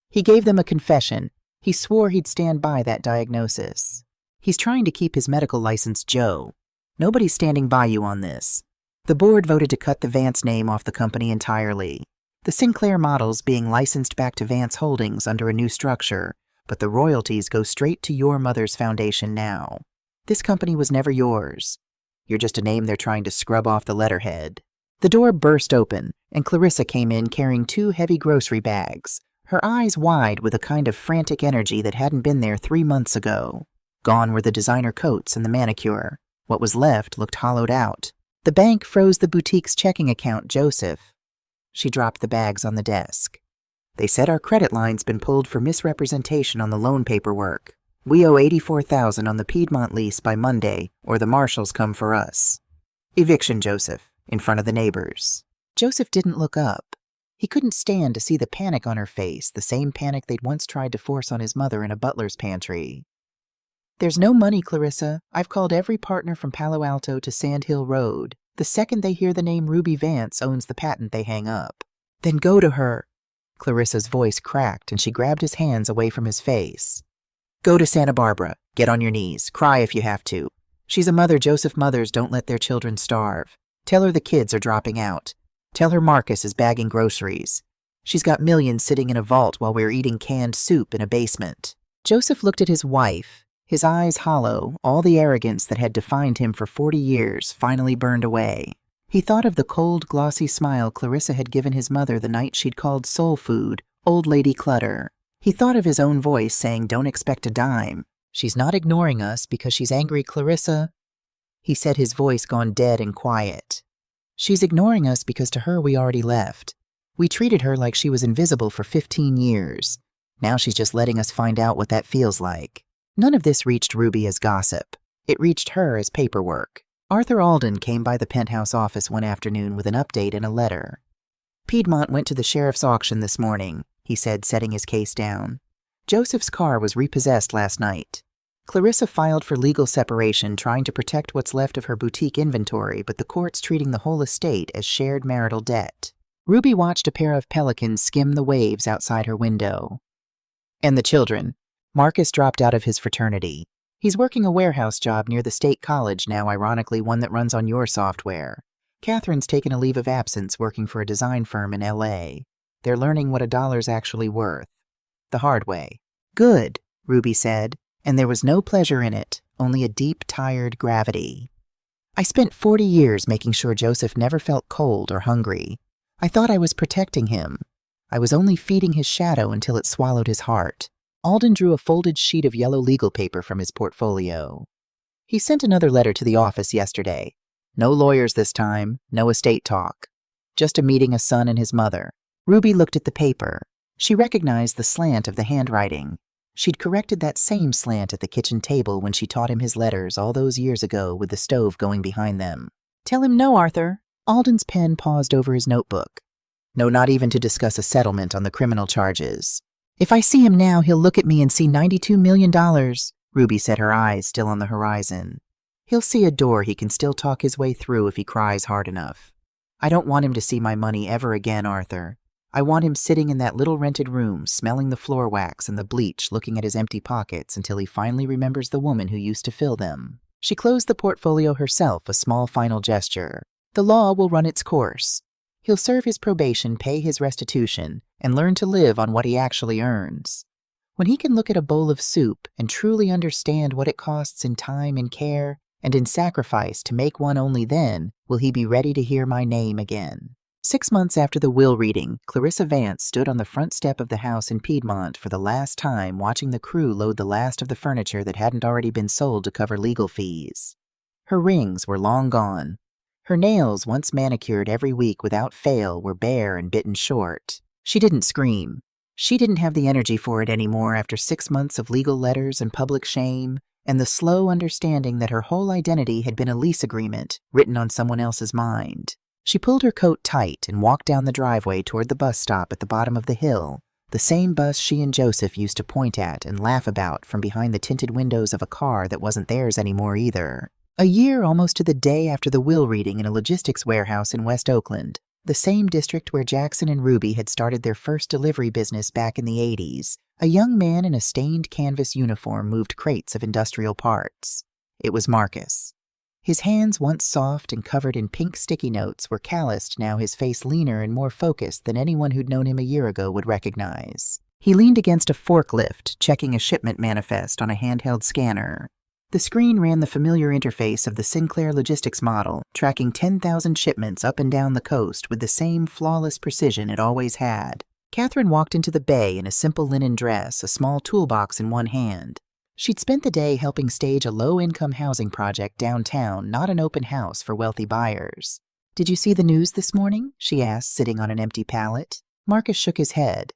He gave them a confession. He swore he'd stand by that diagnosis. "He's trying to keep his medical license, Joe. Nobody's standing by you on this." The board voted to cut the Vance name off the company entirely. The Sinclair models being licensed back to Vance Holdings under a new structure, but the royalties go straight to your mother's foundation now. This company was never yours. You're just a name they're trying to scrub off the letterhead. The door burst open, and Clarissa came in carrying 2 heavy grocery bags, her eyes wide with a kind of frantic energy that hadn't been there 3 months ago. Gone were the designer coats and the manicure. What was left looked hollowed out. "The bank froze the boutique's checking account, Joseph." She dropped the bags on the desk. "They said our credit line's been pulled for misrepresentation on the loan paperwork. We owe $84,000 on the Piedmont lease by Monday, or the marshals come for us. Eviction, Joseph, in front of the neighbors." Joseph didn't look up. He couldn't stand to see the panic on her face, the same panic they'd once tried to force on his mother in a butler's pantry. "There's no money, Clarissa. I've called every partner from Palo Alto to Sand Hill Road. The second they hear the name Ruby Vance owns the patent, they hang up." "Then go to her." Clarissa's voice cracked, and she grabbed his hands away from his face. "Go to Santa Barbara. Get on your knees. Cry if you have to. She's a mother Joseph mothers don't let their children starve. Tell her the kids are dropping out. Tell her Marcus is bagging groceries. She's got millions sitting in a vault while we're eating canned soup in a basement." Joseph looked at his wife. His eyes hollow, all the arrogance that had defined him for 40 years finally burned away. He thought of the cold, glossy smile Clarissa had given his mother the night she'd called soul food old lady clutter. He thought of his own voice saying, "Don't expect a dime. She's not ignoring us because she's angry, Clarissa." He said, his voice gone dead and quiet. "She's ignoring us because to her we already left. We treated her like she was invisible for 15 years. Now she's just letting us find out what that feels like." None of this reached Ruby as gossip. It reached her as paperwork. Arthur Alden came by the penthouse office one afternoon with an update and a letter. "Piedmont went to the sheriff's auction this morning," he said, setting his case down. "Joseph's car was repossessed last night. Clarissa filed for legal separation, trying to protect what's left of her boutique inventory, but the court's treating the whole estate as shared marital debt." Ruby watched a pair of pelicans skim the waves outside her window. "And the children?" Marcus dropped out of his fraternity. He's working a warehouse job near the state college now, ironically one that runs on your software. Catherine's taken a leave of absence working for a design firm in LA. They're learning what a dollar's actually worth. The hard way. "Good," Ruby said, and there was no pleasure in it, only a deep, tired gravity. "I spent 40 years making sure Joseph never felt cold or hungry. I thought I was protecting him. I was only feeding his shadow until it swallowed his heart." Alden drew a folded sheet of yellow legal paper from his portfolio. "He sent another letter to the office yesterday. No lawyers this time, no estate talk. Just a meeting a son and his mother." Ruby looked at the paper. She recognized the slant of the handwriting. She'd corrected that same slant at the kitchen table when she taught him his letters all those years ago with the stove going behind them. "Tell him no, Arthur." Alden's pen paused over his notebook. "No, not even to discuss a settlement on the criminal charges. If I see him now, he'll look at me and see $92 million, Ruby said, her eyes still on the horizon. "He'll see a door he can still talk his way through if he cries hard enough. I don't want him to see my money ever again, Arthur. I want him sitting in that little rented room, smelling the floor wax and the bleach, looking at his empty pockets until he finally remembers the woman who used to fill them." She closed the portfolio herself, a small final gesture. "The law will run its course. He'll serve his probation, pay his restitution, and learn to live on what he actually earns. When he can look at a bowl of soup and truly understand what it costs in time and care and in sacrifice to make one, only then will he be ready to hear my name again." 6 months after the will reading, Clarissa Vance stood on the front step of the house in Piedmont for the last time, watching the crew load the last of the furniture that hadn't already been sold to cover legal fees. Her rings were long gone. Her nails, once manicured every week without fail, were bare and bitten short. She didn't scream. She didn't have the energy for it anymore after 6 months of legal letters and public shame, and the slow understanding that her whole identity had been a lease agreement written on someone else's mind. She pulled her coat tight and walked down the driveway toward the bus stop at the bottom of the hill, the same bus she and Joseph used to point at and laugh about from behind the tinted windows of a car that wasn't theirs anymore either. A year almost to the day after the will reading in a logistics warehouse in West Oakland, the same district where Jackson and Ruby had started their first delivery business back in the 80s, a young man in a stained canvas uniform moved crates of industrial parts. It was Marcus. His hands, once soft and covered in pink sticky notes, were calloused, now his face leaner and more focused than anyone who'd known him a year ago would recognize. He leaned against a forklift, checking a shipment manifest on a handheld scanner. The screen ran the familiar interface of the Sinclair logistics model, tracking 10,000 shipments up and down the coast with the same flawless precision it always had. Catherine walked into the bay in a simple linen dress, a small toolbox in one hand. She'd spent the day helping stage a low-income housing project downtown, not an open house for wealthy buyers. "Did you see the news this morning?" she asked, sitting on an empty pallet. Marcus shook his head.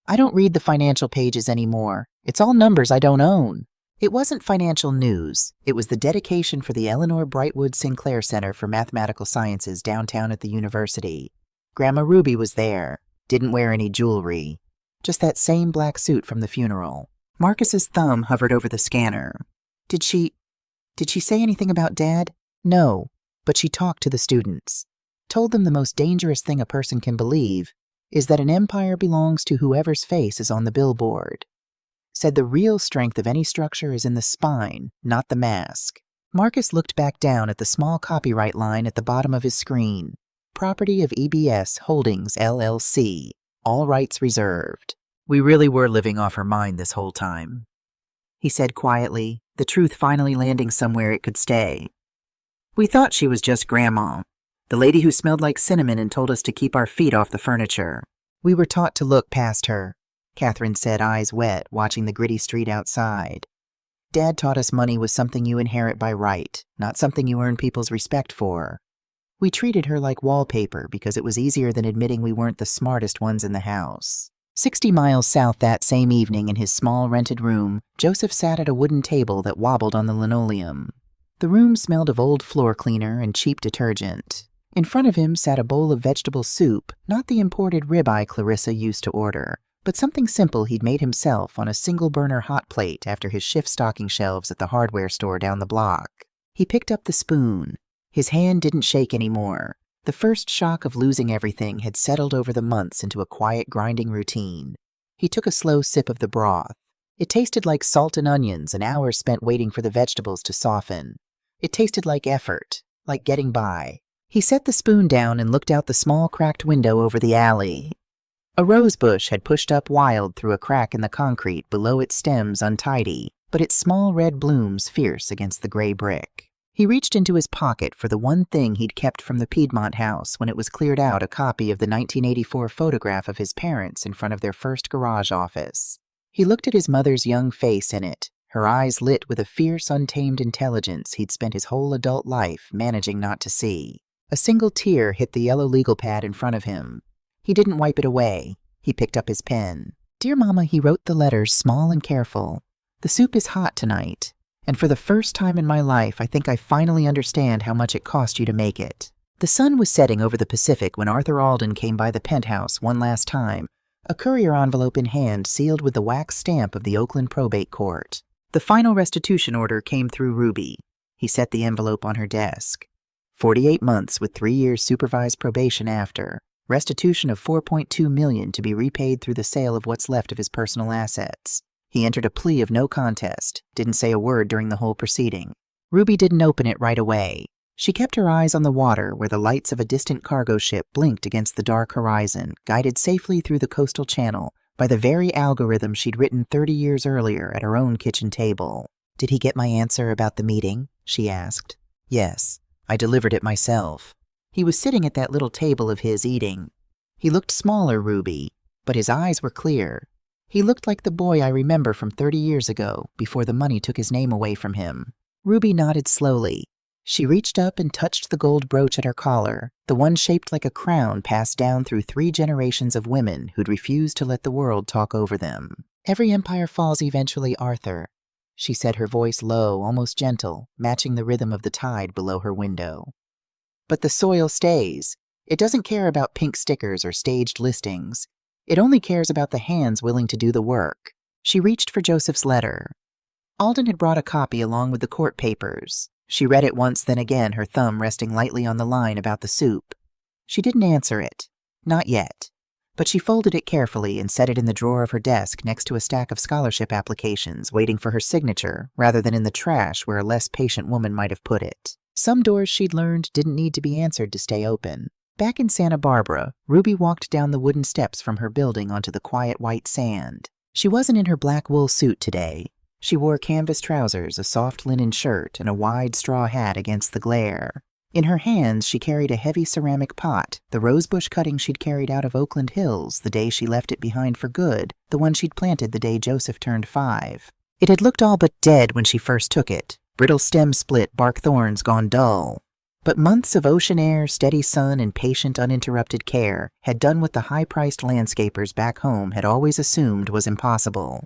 "I don't read the financial pages anymore. It's all numbers I don't own." It wasn't financial news. It was the dedication for the Eleanor Brightwood Sinclair Center for Mathematical Sciences downtown at the university. Grandma Ruby was there. Didn't wear any jewelry. Just that same black suit from the funeral. Marcus's thumb hovered over the scanner. Did she say anything about Dad? No, but she talked to the students. Told them the most dangerous thing a person can believe is that an empire belongs to whoever's face is on the billboard. Said the real strength of any structure is in the spine, not the mask. Marcus looked back down at the small copyright line at the bottom of his screen. Property of EBS Holdings, LLC. All rights reserved. "We really were living off her mind this whole time," he said quietly, the truth finally landing somewhere it could stay. "We thought she was just Grandma, the lady who smelled like cinnamon and told us to keep our feet off the furniture. We were taught to look past her. Catherine said, eyes wet, watching the gritty street outside. Dad taught us money was something you inherit by right, not something you earn people's respect for. We treated her like wallpaper because it was easier than admitting we weren't the smartest ones in the house. 60 miles south that same evening in his small rented room, Joseph sat at a wooden table that wobbled on the linoleum. The room smelled of old floor cleaner and cheap detergent. In front of him sat a bowl of vegetable soup, not the imported ribeye Clarissa used to order, but something simple he'd made himself on a single-burner hot plate after his shift stocking shelves at the hardware store down the block. He picked up the spoon. His hand didn't shake anymore. The first shock of losing everything had settled over the months into a quiet grinding routine. He took a slow sip of the broth. It tasted like salt and onions, an hour spent waiting for the vegetables to soften. It tasted like effort, like getting by. He set the spoon down and looked out the small cracked window over the alley. A rose bush had pushed up wild through a crack in the concrete, below its stems untidy, but its small red blooms fierce against the gray brick. He reached into his pocket for the one thing he'd kept from the Piedmont house when it was cleared out, a copy of the 1984 photograph of his parents in front of their first garage office. He looked at his mother's young face in it, her eyes lit with a fierce, untamed intelligence he'd spent his whole adult life managing not to see. A single tear hit the yellow legal pad in front of him. He didn't wipe it away. He picked up his pen. "Dear Mama," he wrote the letters small and careful. "The soup is hot tonight. And for the first time in my life, I think I finally understand how much it cost you to make it." The sun was setting over the Pacific when Arthur Alden came by the penthouse one last time, a courier envelope in hand sealed with the wax stamp of the Oakland Probate Court. The final restitution order came through Ruby. He set the envelope on her desk. 48 months with 3 years supervised probation after. Restitution of $4.2 million to be repaid through the sale of what's left of his personal assets. He entered a plea of no contest, didn't say a word during the whole proceeding. Ruby didn't open it right away. She kept her eyes on the water where the lights of a distant cargo ship blinked against the dark horizon, guided safely through the coastal channel by the very algorithm she'd written 30 years earlier at her own kitchen table. "Did he get my answer about the meeting?" she asked. "Yes, I delivered it myself." He was sitting at that little table of his eating. He looked smaller, Ruby, but his eyes were clear. He looked like the boy I remember from 30 years ago, before the money took his name away from him. Ruby nodded slowly. She reached up and touched the gold brooch at her collar, the one shaped like a crown passed down through 3 generations of women who'd refused to let the world talk over them. "Every empire falls eventually, Arthur," she said, her voice low, almost gentle, matching the rhythm of the tide below her window. "But the soil stays. It doesn't care about pink stickers or staged listings. It only cares about the hands willing to do the work." She reached for Joseph's letter. Alden had brought a copy along with the court papers. She read it once, then again, her thumb resting lightly on the line about the soup. She didn't answer it. Not yet. But she folded it carefully and set it in the drawer of her desk next to a stack of scholarship applications, waiting for her signature, rather than in the trash where a less patient woman might have put it. Some doors she'd learned didn't need to be answered to stay open. Back in Santa Barbara, Ruby walked down the wooden steps from her building onto the quiet white sand. She wasn't in her black wool suit today. She wore canvas trousers, a soft linen shirt, and a wide straw hat against the glare. In her hands, she carried a heavy ceramic pot, the rosebush cutting she'd carried out of Oakland Hills the day she left it behind for good, the one she'd planted the day Joseph turned 5. It had looked all but dead when she first took it, brittle stem split, bark thorns gone dull. But months of ocean air, steady sun, and patient, uninterrupted care had done what the high-priced landscapers back home had always assumed was impossible.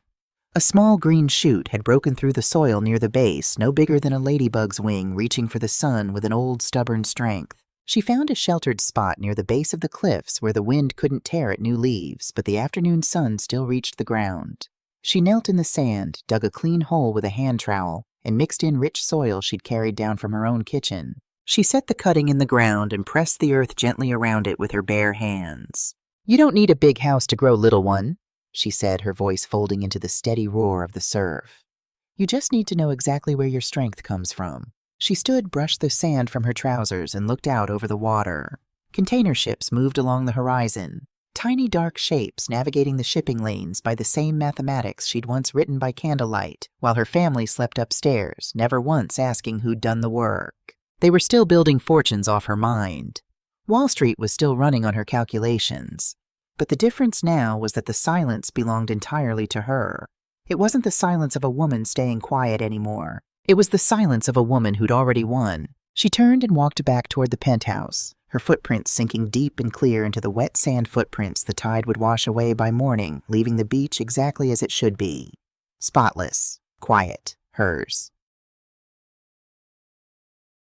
A small green shoot had broken through the soil near the base, no bigger than a ladybug's wing reaching for the sun with an old, stubborn strength. She found a sheltered spot near the base of the cliffs where the wind couldn't tear at new leaves, but the afternoon sun still reached the ground. She knelt in the sand, dug a clean hole with a hand trowel, and mixed in rich soil she'd carried down from her own kitchen. She set the cutting in the ground and pressed the earth gently around it with her bare hands. "You don't need a big house to grow, little one," she said, her voice folding into the steady roar of the surf. "You just need to know exactly where your strength comes from." She stood, brushed the sand from her trousers, and looked out over the water. Container ships moved along the horizon, tiny dark shapes navigating the shipping lanes by the same mathematics she'd once written by candlelight, while her family slept upstairs, never once asking who'd done the work. They were still building fortunes off her mind. Wall Street was still running on her calculations. But the difference now was that the silence belonged entirely to her. It wasn't the silence of a woman staying quiet anymore. It was the silence of a woman who'd already won. She turned and walked back toward the penthouse, her footprints sinking deep and clear into the wet sand footprints the tide would wash away by morning, leaving the beach exactly as it should be. Spotless, quiet, hers.